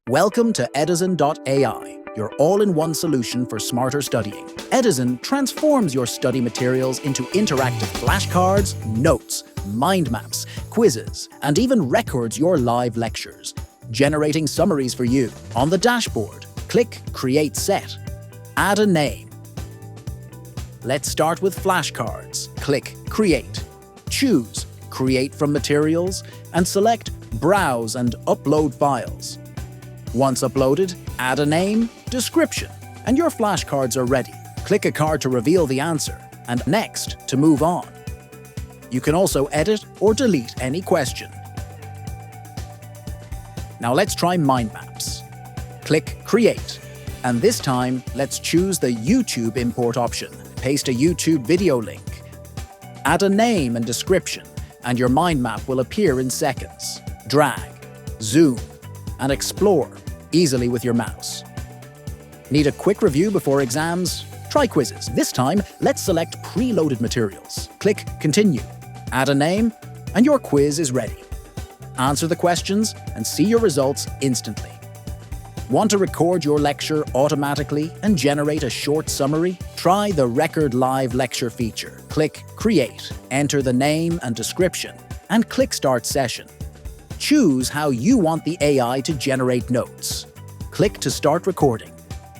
Welcome to Eduzen.ai, your all-in-one solution for smarter studying. Eduzen transforms your study materials into interactive flashcards, notes, mind maps, quizzes, and even records your live lectures, generating summaries for you. On the dashboard, click Create Set. Add a name. Let's start with flashcards. Click Create. Choose Create from Materials and select Browse and Upload Files. Once uploaded, add a name, description, and your flashcards are ready. Click a card to reveal the answer, and Next to move on. You can also edit or delete any question. Now let's try mind maps. Click Create, and this time let's choose the YouTube import option. Paste a YouTube video link. Add a name and description, and your mind map will appear in seconds. Drag, zoom, and explore easily with your mouse. Need a quick review before exams? Try quizzes. This time, let's select preloaded materials. Click Continue. Add a name, and your quiz is ready. Answer the questions and see your results instantly. Want to record your lecture automatically and generate a short summary? Try the Record Live Lecture feature. Click Create, enter the name and description, and click Start Session. Choose how you want the AI to generate notes. Click to start recording.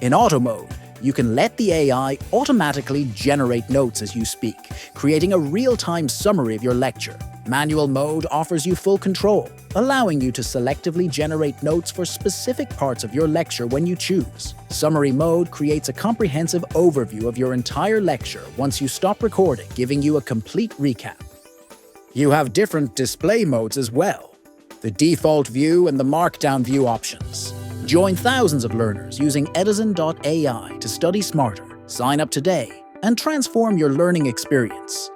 In auto mode, you can let the AI automatically generate notes as you speak, creating a real-time summary of your lecture. Manual mode offers you full control, allowing you to selectively generate notes for specific parts of your lecture when you choose. Summary mode creates a comprehensive overview of your entire lecture once you stop recording, giving you a complete recap. You have different display modes as well: the default view and the markdown view options. Join thousands of learners using Eduzen.ai to study smarter. Sign up today and transform your learning experience.